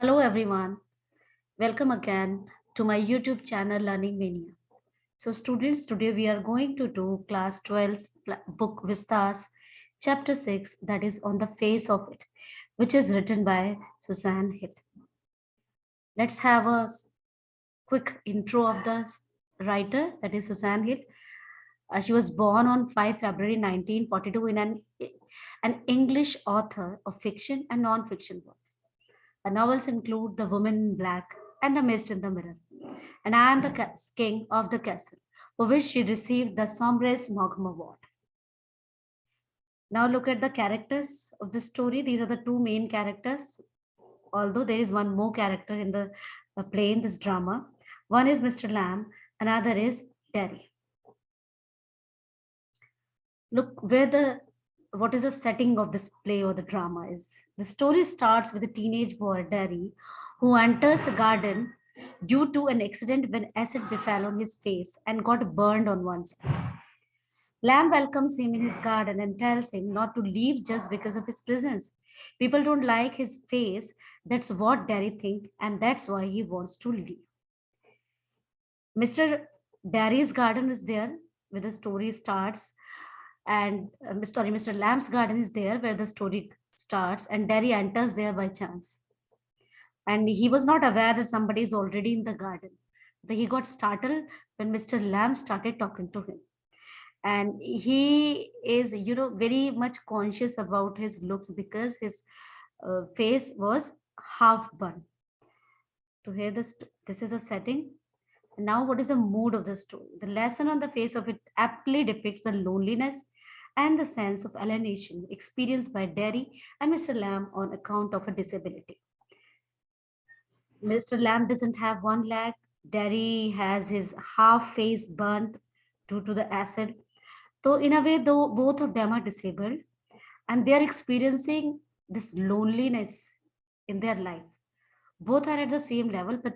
Hello everyone, welcome again to my YouTube channel Learning Mania. So students, today we are going to do class 12's book Vistas, chapter 6, that is On the Face of It, which is written by Suzanne Hill. Let's have a quick intro of the writer, that is Suzanne Hill. She was born on 5 February 1942 in an English author of fiction and non-fiction works. Her novels include The Woman in Black and The Mist in the Mirror, and I Am the King of the Castle, for which she received the Sombres Maugham Award. Now look at the characters of the story. These are the two main characters, although there is one more character in the play in this drama. One is Mr. Lamb, another is Derry. Look where the what is the setting of this play or the drama is. The story starts with a teenage boy, Derry, who enters a garden due to an accident when acid befell on his face and got burned on one side. Lamb welcomes him in his garden and tells him not to leave just because of his presence. People don't like his face. That's what Derry thinks, and that's why he wants to leave. Mr. Derry's garden is there where the story starts, and Mr. Lamb's garden is there where the story starts, and Derry enters there by chance. And he was not aware that somebody is already in the garden. He got startled when Mr. Lamb started talking to him. And he is, very much conscious about his looks because his face was half burned. So here this is a setting. Now, what is the mood of the story? The lesson on the face of it aptly depicts the loneliness and the sense of alienation experienced by Derry and Mr. Lamb on account of a disability. Mr. Lamb doesn't have one leg. Derry has his half face burnt due to the acid. So, in a way, though both of them are disabled and they are experiencing this loneliness in their life. Both are at the same level, but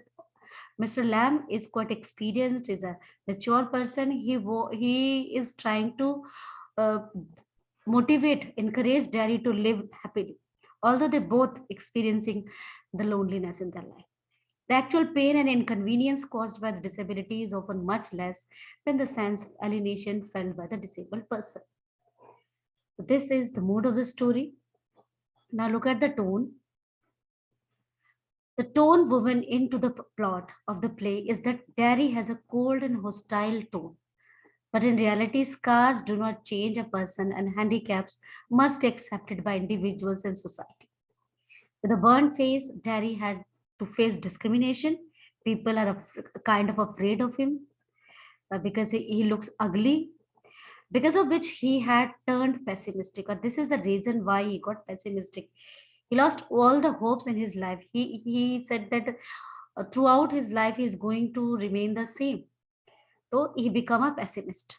Mr. Lamb is quite experienced, is a mature person. He is trying to uh, motivate, encourage Derry to live happily, although they both experiencing the loneliness in their life. The actual pain and inconvenience caused by the disability is often much less than the sense of alienation felt by the disabled person. This is the mood of the story. Now look at the tone. The tone woven into the plot of the play is that Derry has a cold and hostile tone. But in reality, scars do not change a person, and handicaps must be accepted by individuals and society. With a burned face, Derry had to face discrimination. People are kind of afraid of him because he looks ugly, because of which he had turned pessimistic. Or this is the reason why he got pessimistic. He lost all the hopes in his life. He said that throughout his life he is going to remain the same. So he became a pessimist.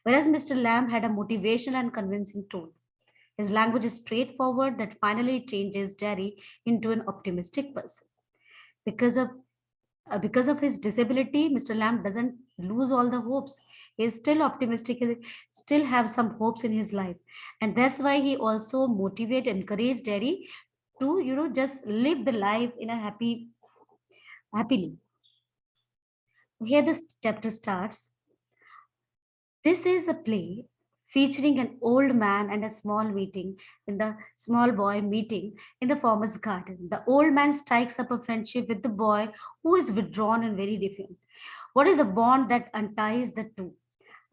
Whereas Mr. Lamb had a motivational and convincing tone. His language is straightforward that finally changes Jerry into an optimistic person. Because of because of his disability, Mr. Lamb doesn't lose all the hopes. He is still optimistic. He still have some hopes in his life, and that's why he also motivate, encourage Jerry to just live the life in a happily. Here this chapter starts. This is a play featuring an old man and a small boy meeting in the farmer's garden. The old man strikes up a friendship with the boy who is withdrawn and very different. What is a bond that unties the two?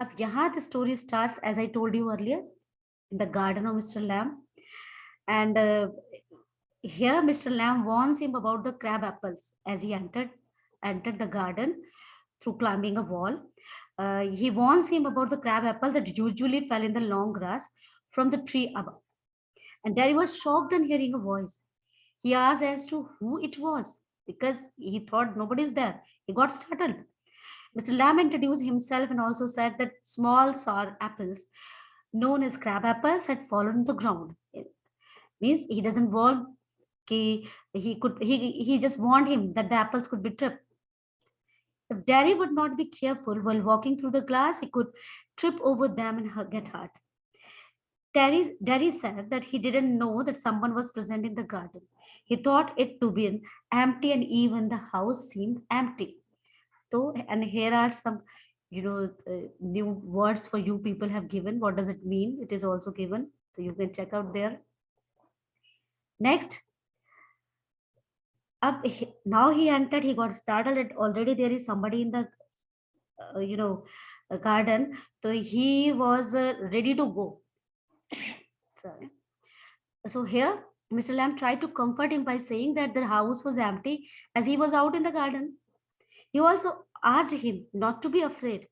Ab yahan the story starts, as I told you earlier, in the garden of Mr. Lamb. And here Mr. Lamb warns him about the crab apples as he entered the garden through climbing a wall. He warns him about the crab apple that usually fell in the long grass from the tree above. And Derry was shocked on hearing a voice. He asked as to who it was because he thought nobody's there. He got startled. Mr. Lamb introduced himself and also said that small sour apples, known as crab apples, had fallen on the ground. It means he doesn't want he just warned him that the apples could be tripped. If Derry would not be careful while walking through the glass, he could trip over them and get hurt. Derry said that he didn't know that someone was present in the garden. He thought it to be empty, and even the house seemed empty. So, and here are some, new words for you people have given. What does it mean? It is also given. So you can check out there. Next, now he entered, he got startled. Already there is somebody in the, garden. So he was ready to go. Sorry. So here, Mr. Lamb tried to comfort him by saying that the house was empty as he was out in the garden. He also asked him not to be afraid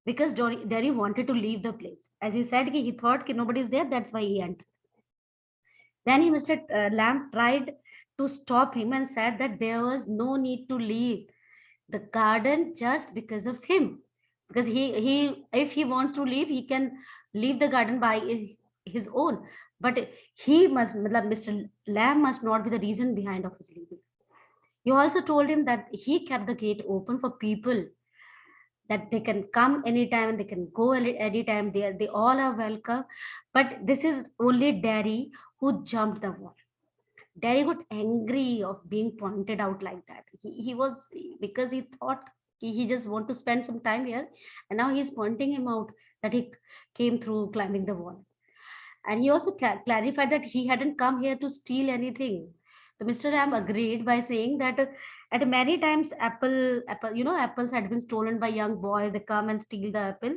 because Derry wanted to leave the place. As he said, he thought nobody is there, that's why he entered. Then Mr. Lamb tried to stop him and said that there was no need to leave the garden just because of him. Because he if he wants to leave, he can leave the garden by his own. But he must, Mr. Lamb must not be the reason behind of his leaving. He also told him that he kept the gate open for people, that they can come anytime and they can go anytime. They all are welcome. But this is only Derry who jumped the wall. Derry got angry of being pointed out like that. He was, because he thought he just want to spend some time here, and now he's pointing him out that he came through climbing the wall. And he also clarified that he hadn't come here to steal anything. The Mr. Ram agreed by saying that at many times apples had been stolen by young boys. They come and steal the apple.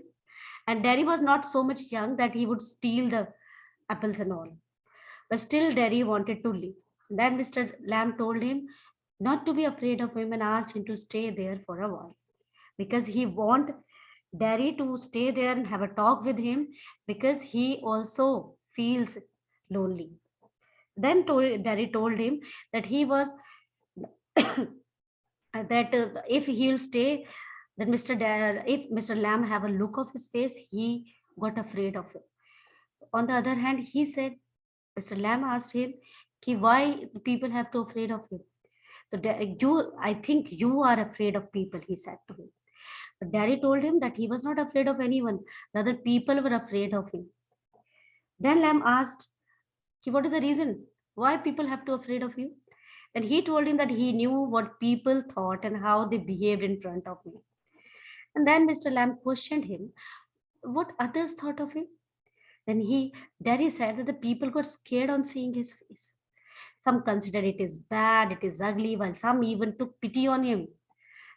And Derry was not so much young that he would steal the apples and all. But still, Derry wanted to leave. Then Mr. Lamb told him not to be afraid of him and asked him to stay there for a while because he want Derry to stay there and have a talk with him because he also feels lonely. Then Derry told him that he was that if he'll stay, that if Mr. Lamb have a look of his face, he got afraid of him. On the other hand, he said, Mr. Lamb asked him, why people have to afraid of him? So I think you are afraid of people, he said to him. But Derry told him that he was not afraid of anyone, rather people were afraid of him. Then Lamb asked, what is the reason? Why people have to afraid of you? And he told him that he knew what people thought and how they behaved in front of me. And then Mr. Lamb questioned him, what others thought of him? Then Derry said that the people got scared on seeing his face. Some considered it is bad, it is ugly, while some even took pity on him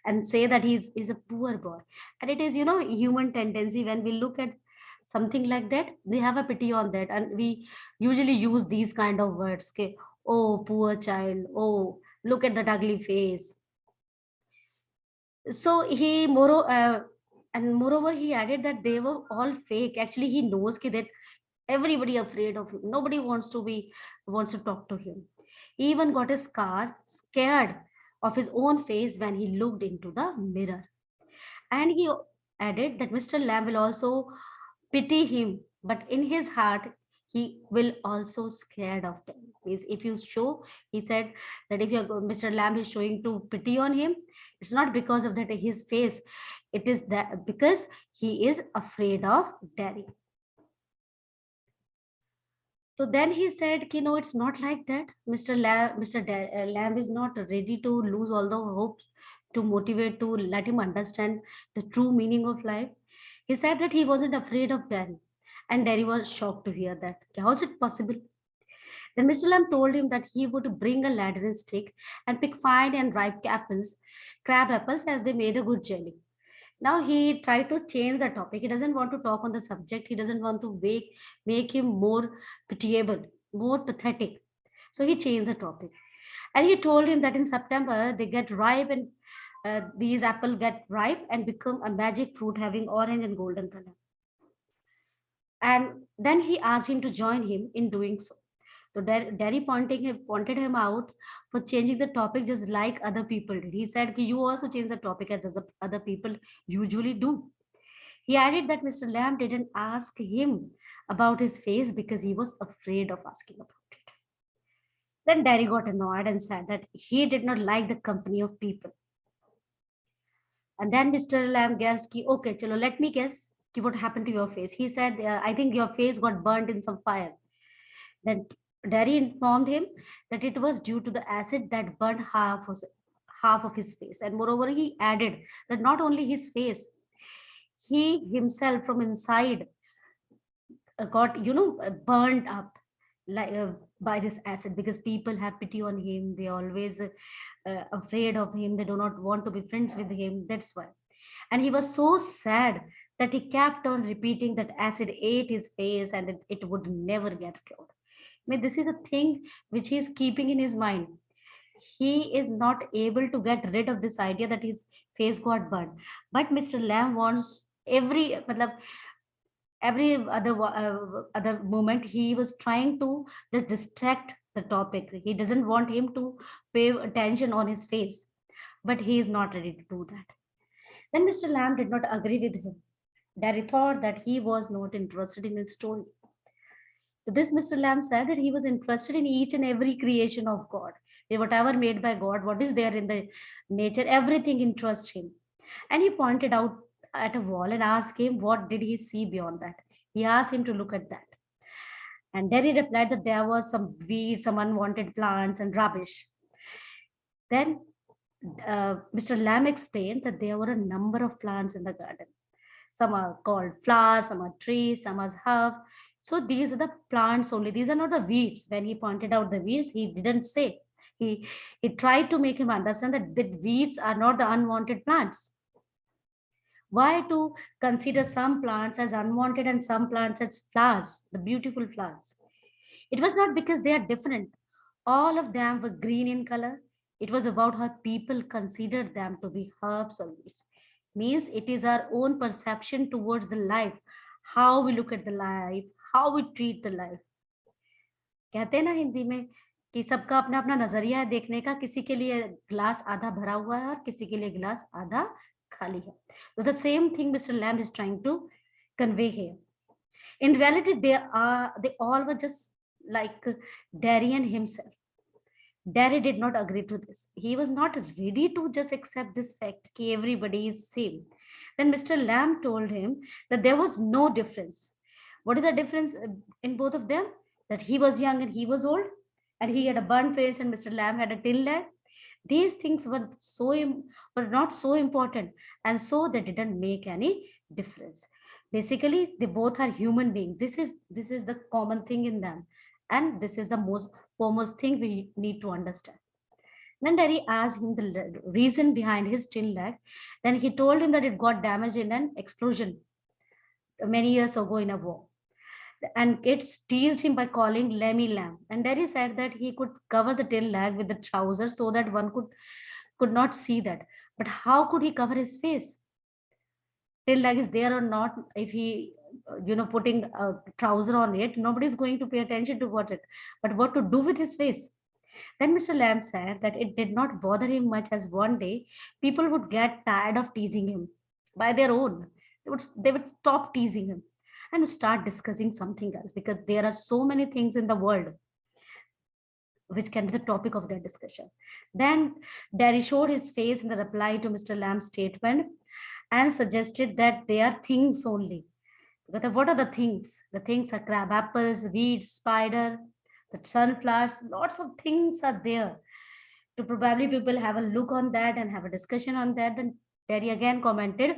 and say that he's a poor boy. And it is, human tendency when we look at something like that, they have a pity on that. And we usually use these kind of words. Okay, oh, poor child. Oh, look at that ugly face. So and moreover, he added that they were all fake. Actually, he knows that everybody afraid of him. Nobody wants to talk to him. He even got a scared of his own face when he looked into the mirror. And he added that Mr. Lamb will also pity him, but in his heart, he will also scared of them. Means if you show, he said that if Mr. Lamb is showing to pity on him, it's not because of that his face. It is that because he is afraid of Derry. So then he said, it's not like that. Lamb is not ready to lose all the hopes to motivate, to let him understand the true meaning of life. He said that he wasn't afraid of Derry. And Derry was shocked to hear that. How is it possible? Then Mr. Lamb told him that he would bring a ladder and stick and pick fine and ripe crab apples, as they made a good jelly. Now he tried to change the topic. He doesn't want to talk on the subject. He doesn't want to make him more pitiable, more pathetic. So he changed the topic. And he told him that in September they get ripe, and these apples get ripe and become a magic fruit having orange and golden color. And then he asked him to join him in doing so. So Derry pointed him out for changing the topic just like other people did. He said, you also change the topic as other people usually do. He added that Mr. Lamb didn't ask him about his face because he was afraid of asking about it. Then Derry got annoyed and said that he did not like the company of people. And then Mr. Lamb guessed, okay, chalo, let me guess. What happened to your face? He said, I think your face got burnt in some fire. Then Derry informed him that it was due to the acid that burned half of his face. And moreover, he added that not only his face, he himself from inside got, burned up like by this acid, because people have pity on him. They always afraid of him. They do not want to be friends with him. That's why. And he was so sad that he kept on repeating that acid ate his face and it would never get cured. I mean, this is a thing which he is keeping in his mind. He is not able to get rid of this idea that his face got burned. But Mr. Lamb wants matlab, every other moment he was trying to just distract the topic. He doesn't want him to pay attention on his face, but he is not ready to do that. Then Mr. Lamb did not agree with him. Derry thought that he was not interested in his story. To this, Mr. Lamb said that he was interested in each and every creation of God. Whatever made by God, what is there in the nature, everything interests him. And he pointed out at a wall and asked him what did he see beyond that. He asked him to look at that. And Derry replied that there was some weeds, some unwanted plants and rubbish. Then Mr. Lamb explained that there were a number of plants in the garden. Some are called flowers, some are trees, some are herbs. So these are the plants only. These are not the weeds. When he pointed out the weeds, he didn't say. He tried to make him understand that the weeds are not the unwanted plants. Why to consider some plants as unwanted and some plants as flowers, the beautiful flowers? It was not because they are different. All of them were green in color. It was about how people considered them to be herbs or weeds. Means it is our own perception towards the life, how we look at the life, how we treat the life. कहते हैं ना हिंदी में कि सबका अपना अपना नजरिया है देखने का, किसी के लिए ग्लास आधा भरा हुआ है और किसी के लिए ग्लास आधा खाली है. So the same thing Mr. Lamb is trying to convey here. In reality, they all were just like Darien himself. Derry did not agree to this. He was not ready to just accept this fact that everybody is same. Then Mr. Lamb told him that there was no difference. What is the difference in both of them? That he was young and he was old, and he had a burnt face and Mr. Lamb had a till leg. These things were not so important, and so they didn't make any difference. Basically, they both are human beings. This is the common thing in them, and this is the most foremost thing we need to understand. Then Derry asked him the reason behind his tin leg. Then he told him that it got damaged in an explosion many years ago in a war. And kids teased him by calling Lemmy Lamb. And Derry said that he could cover the tail leg with the trousers so that one could not see that. But how could he cover his face? Tail leg is there or not? If he, putting a trouser on it, nobody's going to pay attention towards it. But what to do with his face? Then Mr. Lamb said that it did not bother him much, as one day people would get tired of teasing him by their own. They would stop teasing him and start discussing something else, because there are so many things in the world which can be the topic of their discussion. Then Derry showed his face in the reply to Mr. Lamb's statement and suggested that they are things only. What are the things? The things are crab apples, weeds, spider, the sunflowers, lots of things are there. To probably people have a look on that and have a discussion on that. Then Terry again commented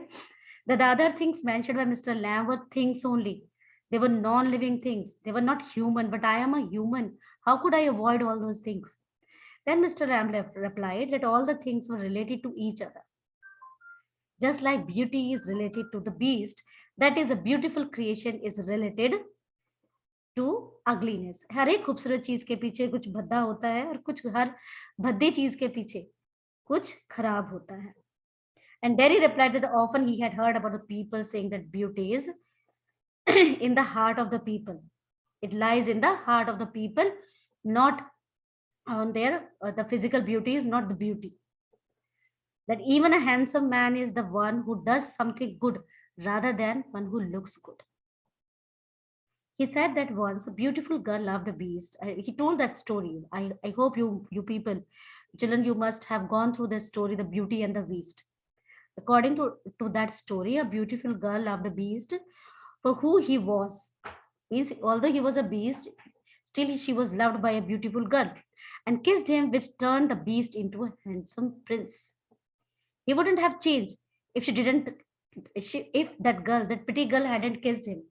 that the other things mentioned by Mr. Lamb were things only. They were non-living things. They were not human, but I am a human. How could I avoid all those things? Then Mr. Lamb replied that all the things were related to each other. Just like beauty is related to the beast, that is a beautiful creation is related to ugliness. हर एक खूबसूरत चीज के पीछे कुछ भद्दा होता है और कुछ हर भद्दे चीज के पीछे कुछ खराब होता है. And Derry replied that often he had heard about the people saying that beauty is in the heart of the people. It lies in the heart of the people, not on their the physical beauty is not the beauty. That even a handsome man is the one who does something good rather than one who looks good. He said that once a beautiful girl loved a beast. He told that story. I hope you people, children, you must have gone through that story, the Beauty and the Beast. According to that story, a beautiful girl loved a beast for who he was. Means although he was a beast, still she was loved by a beautiful girl and kissed him, which turned the beast into a handsome prince. He wouldn't have changed if she didn't, if that girl, that pretty girl, hadn't kissed him.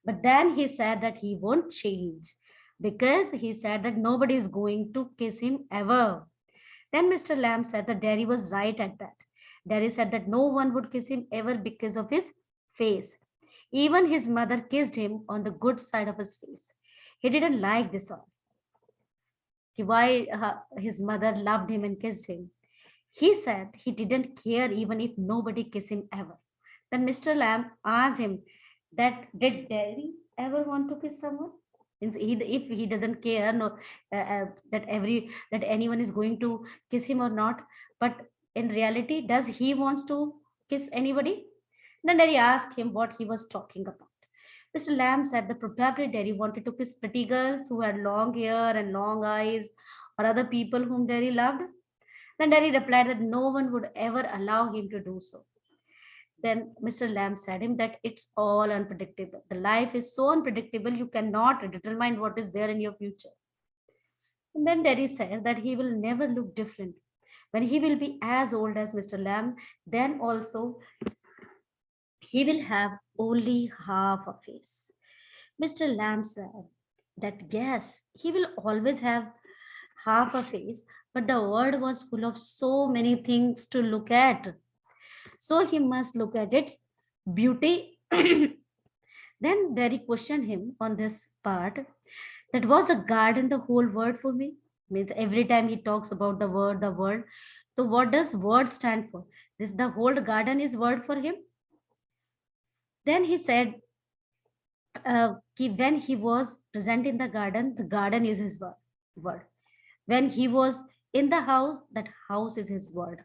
But then he said that he won't change because he said that nobody is going to kiss him ever. Then Mr. Lamb said that Derry was right at that. Derry said that no one would kiss him ever because of his face. Even his mother kissed him on the good side of his face. He didn't like this all. Why his mother loved him and kissed him. He said he didn't care even if nobody kissed him ever. Then Mr. Lamb asked him that did Derry ever want to kiss someone? If he doesn't care no, that anyone is going to kiss him or not, but in reality, does he wants to kiss anybody? Then Derry asked him what he was talking about. Mr. Lamb said that probably Derry wanted to kiss pretty girls who had long hair and long eyes, or other people whom Derry loved. Then Derry replied that no one would ever allow him to do so. Then Mr. Lamb said him that it's all unpredictable. The life is so unpredictable, you cannot determine what is there in your future. And then Derry said that he will never look different. When he will be as old as Mr. Lamb, then also he will have only half a face. Mr. Lamb said that yes, he will always have half a face, but the world was full of so many things to look at. So he must look at its beauty. Then Derry questioned him on this part. That was the garden, the whole word for me. Means every time he talks about the word, the world. So what does word stand for? This the whole garden is word for him. Then he said, when he was present in the garden is his word. When he was in the house, that house is his word.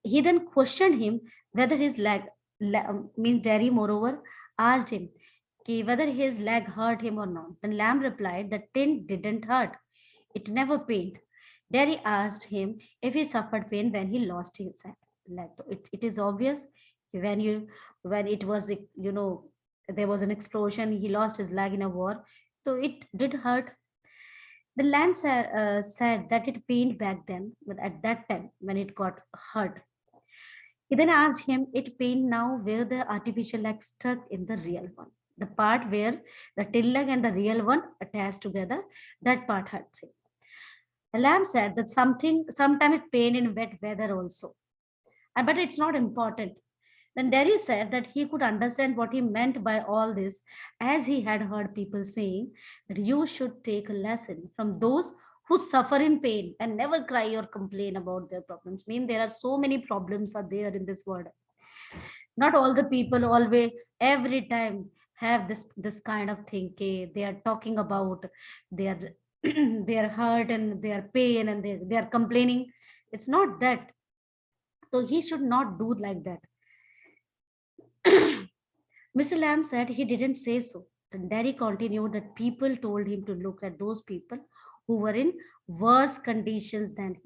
He then questioned him whether his means Derry, moreover, asked him whether his leg hurt him or not. Then Lamb replied that tin didn't hurt. It never pained. Derry asked him if he suffered pain when he lost his leg. It is obvious when it was there was an explosion. He lost his leg in a war, so it did hurt. The land said that it pained back then, but at that time when it got hurt. He then asked him, it pained now where the artificial leg stuck in the real one. The part where the till leg and the real one attached together, that part hurts him. The lamb said that sometimes pain in wet weather also. But it's not important. Then Derry said that he could understand what he meant by all this, as he had heard people saying that you should take a lesson from those who suffer in pain and never cry or complain about their problems. I mean, there are so many problems are there in this world. Not all the people always, every time have this kind of thing. Okay? They are talking about their their hurt and their pain and they are complaining. It's not that. So he should not do like that. Mr. Lamb said he didn't say so. And Derry continued that people told him to look at those people who were in worse conditions than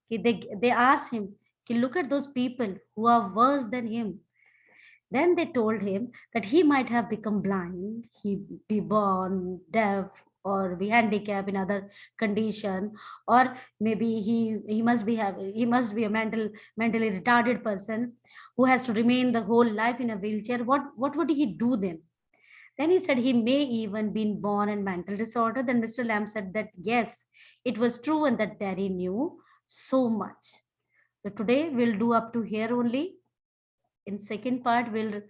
him. They asked him, look at those people who are worse than him. Then they told him that he might have become blind, he be born deaf, or be handicapped in other condition, or maybe he must be a mentally retarded person who has to remain the whole life in a wheelchair. What would he do then? Then he said he may even been born in mental disorder. Then Mr. Lamb said that yes, it was true and that Daddy knew so much. So today we'll do up to here only. In second part, we'll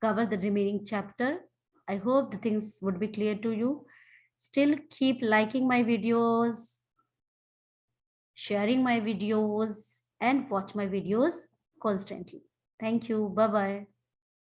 cover the remaining chapter. I hope the things would be clear to you. Still keep liking my videos, sharing my videos, and watch my videos constantly. Thank you. Bye-bye.